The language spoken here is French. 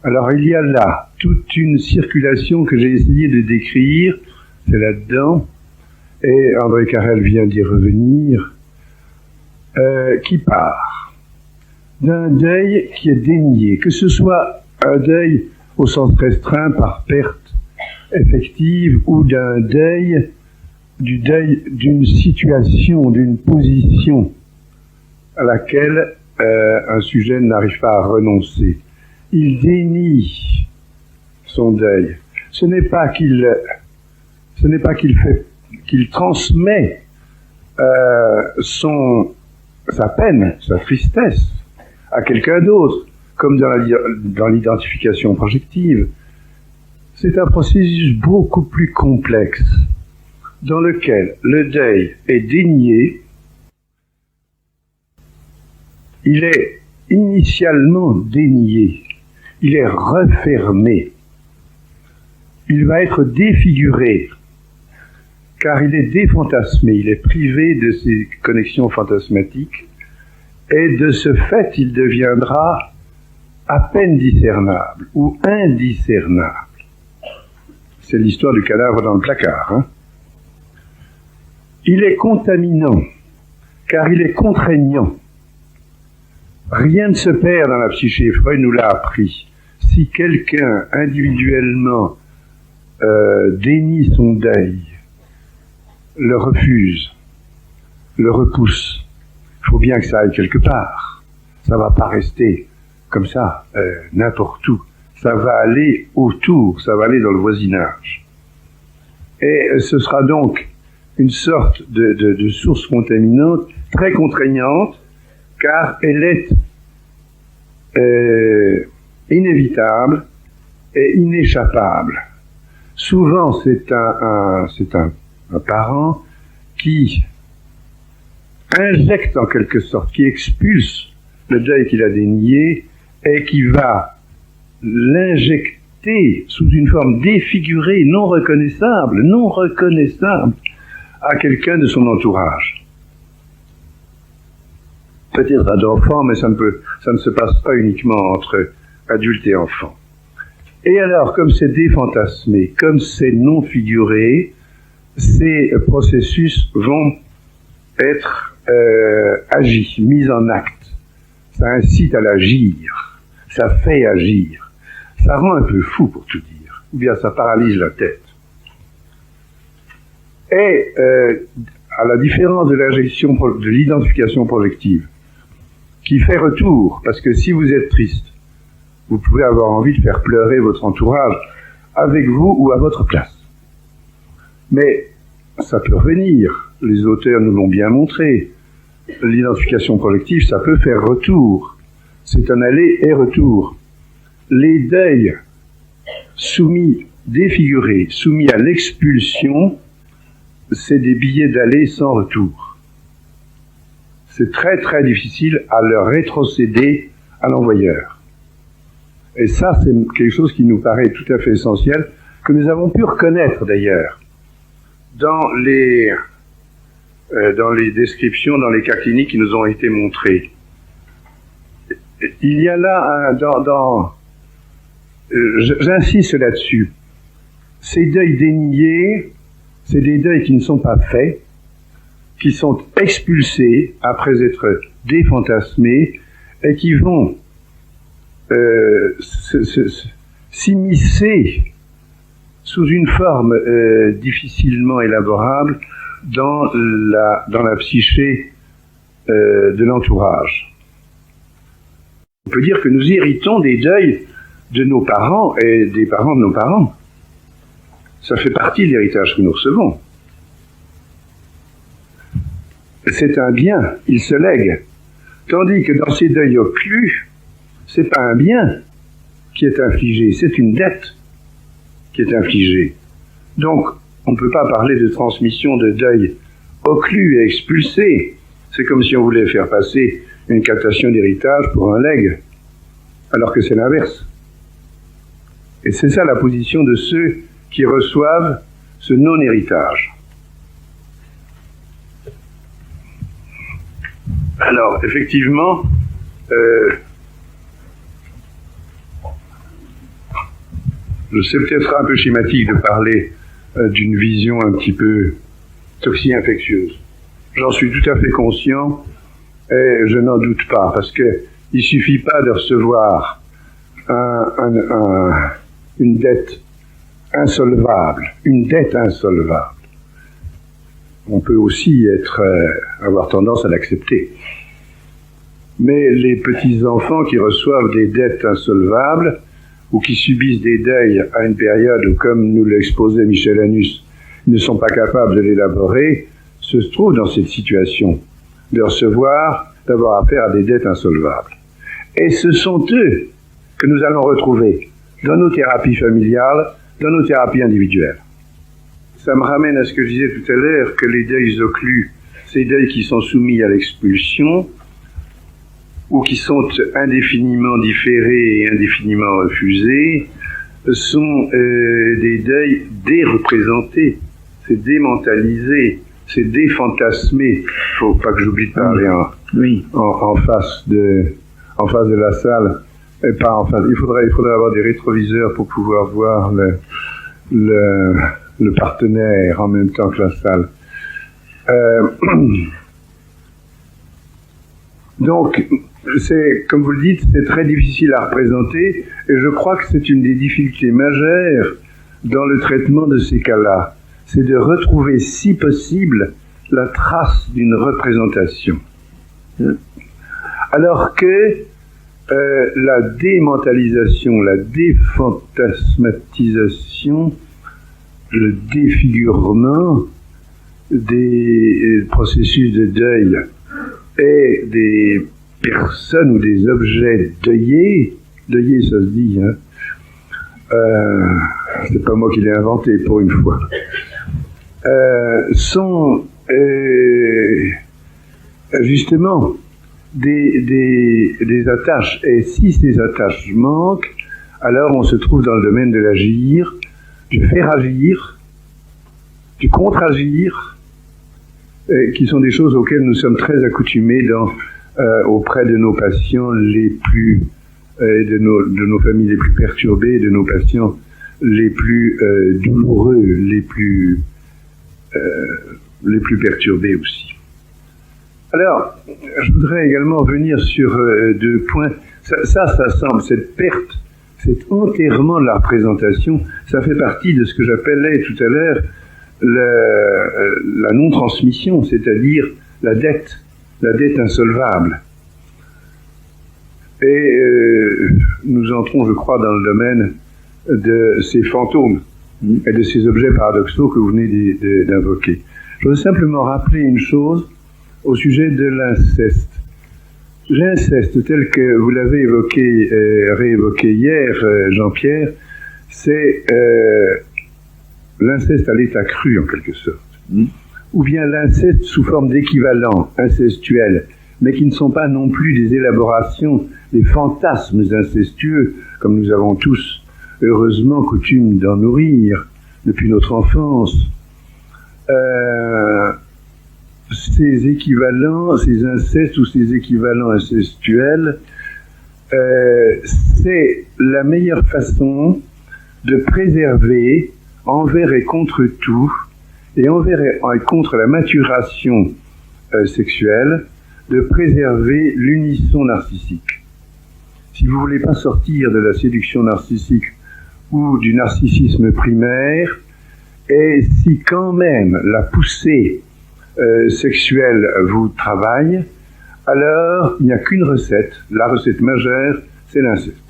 Alors il y a là toute une circulation que j'ai essayé de décrire, c'est là-dedans, et André Carrel vient d'y revenir, qui part d'un deuil qui est dénié, que ce soit un deuil au sens restreint par perte effective ou d'un deuil, du deuil d'une situation, d'une position à laquelle un sujet n'arrive pas à renoncer. Il dénie son deuil. Ce n'est pas qu'il transmet sa peine, sa tristesse à quelqu'un d'autre, comme dans l'identification projective. C'est un processus beaucoup plus complexe, dans lequel le deuil est dénié. Il est initialement dénié, il est refermé, il va être défiguré, car il est défantasmé, il est privé de ses connexions fantasmatiques, et de ce fait, il deviendra à peine discernable ou indiscernable. C'est l'histoire du cadavre dans le placard. Hein. Il est contaminant, car il est contraignant. Rien ne se perd dans la psyché, Freud nous l'a appris. Si quelqu'un individuellement dénie son deuil, le refuse, le repousse, il faut bien que ça aille quelque part. Ça ne va pas rester comme ça, n'importe où. Ça va aller autour, ça va aller dans le voisinage. Et ce sera donc une sorte de source contaminante, très contraignante, car elle est inévitable et inéchappable. Souvent, c'est un parent qui injecte en quelque sorte, qui expulse le deuil qu'il a dénié et qui va l'injecter sous une forme défigurée, non reconnaissable à quelqu'un de son entourage. Peut-être à d'enfants, mais ça ne se passe pas uniquement entre adultes et enfants. Et alors, comme c'est défantasmé, comme c'est non figuré, ces processus vont être agis, mis en acte. Ça incite à l'agir, ça fait agir. Ça rend un peu fou, pour tout dire, ou bien ça paralyse la tête. Et à la différence de l'injection, de l'identification projective, qui fait retour, parce que si vous êtes triste, vous pouvez avoir envie de faire pleurer votre entourage avec vous ou à votre place. Mais ça peut revenir, les auteurs nous l'ont bien montré. L'identification projective, ça peut faire retour. C'est un aller et retour. Les deuils défigurés, soumis à l'expulsion, c'est des billets d'aller sans retour. C'est très très difficile à leur rétrocéder à l'envoyeur. Et ça, c'est quelque chose qui nous paraît tout à fait essentiel, que nous avons pu reconnaître d'ailleurs dans les descriptions, dans les cas cliniques qui nous ont été montrés. Il y a là, j'insiste là-dessus, ces deuils déniés, c'est des deuils qui ne sont pas faits, qui sont expulsés après être défantasmés et qui vont s'immiscer sous une forme difficilement élaborable dans la psyché de l'entourage. On peut dire que nous héritons des deuils de nos parents et des parents de nos parents. Ça fait partie de l'héritage que nous recevons. C'est un bien, il se lègue. Tandis que dans ces deuils occlus, c'est pas un bien qui est infligé, c'est une dette qui est infligée. Donc, on ne peut pas parler de transmission de deuil occlus et expulsé. C'est comme si on voulait faire passer une captation d'héritage pour un legs, alors que c'est l'inverse. Et c'est ça la position de ceux qui reçoivent ce non-héritage. Alors, effectivement, C'est peut-être un peu schématique de parler d'une vision un petit peu toxi-infectieuse. J'en suis tout à fait conscient et je n'en doute pas, parce que il suffit pas de recevoir une dette insolvable, On peut aussi avoir tendance à l'accepter. Mais les petits-enfants qui reçoivent des dettes insolvables ou qui subissent des deuils à une période où, comme nous l'exposait Michel Hanus, ils ne sont pas capables de l'élaborer, se trouvent dans cette situation de recevoir, d'avoir affaire à des dettes insolvables. Et ce sont eux que nous allons retrouver dans nos thérapies familiales, dans nos thérapies individuelles. Ça me ramène à ce que je disais tout à l'heure, que les deuils occlus, ces deuils qui sont soumis à l'expulsion, ou qui sont indéfiniment différés et indéfiniment refusés, sont des deuils déreprésentés, c'est démentalisé, c'est défantasmé. Faut pas que j'oublie de parler en face de la salle, et pas en face. Il faudrait avoir des rétroviseurs pour pouvoir voir le partenaire en même temps que la salle. Donc, comme vous le dites, c'est très difficile à représenter, et je crois que c'est une des difficultés majeures dans le traitement de ces cas-là. C'est de retrouver, si possible, la trace d'une représentation. Alors que la démentalisation, la défantasmatisation, le défigurement des processus de deuil et des personnes ou des objets deuillés, ça se dit, hein, c'est pas moi qui l'ai inventé pour une fois, sont justement des attaches. Et si ces attaches manquent, alors on se trouve dans le domaine de l'agir, du faire agir, du contre-agir, qui sont des choses auxquelles nous sommes très accoutumés auprès de nos patients les plus, de nos familles les plus perturbées, de nos patients les plus douloureux, les plus perturbés aussi. Alors, je voudrais également revenir sur deux points. Ça semble, cette perte, cet enterrement de la représentation, ça fait partie de ce que j'appelais tout à l'heure la non-transmission, c'est-à-dire la dette insolvable. Et nous entrons, je crois, dans le domaine de ces fantômes et de ces objets paradoxaux que vous venez d'invoquer. Je veux simplement rappeler une chose au sujet de l'inceste. L'inceste, tel que vous l'avez réévoqué hier, Jean-Pierre, c'est l'inceste à l'état cru, en quelque sorte. Ou bien l'inceste sous forme d'équivalents incestuels, mais qui ne sont pas non plus des élaborations, des fantasmes incestueux, comme nous avons tous, heureusement, coutume d'en nourrir depuis notre enfance. Ces équivalents, ces incestes ou ces équivalents incestuels, c'est la meilleure façon de préserver envers et contre tout, et envers et contre la maturation sexuelle, de préserver l'unisson narcissique. Si vous voulez pas sortir de la séduction narcissique ou du narcissisme primaire, et si quand même la poussée sexuelle vous travaille, alors il n'y a qu'une recette, la recette majeure, c'est l'inceste.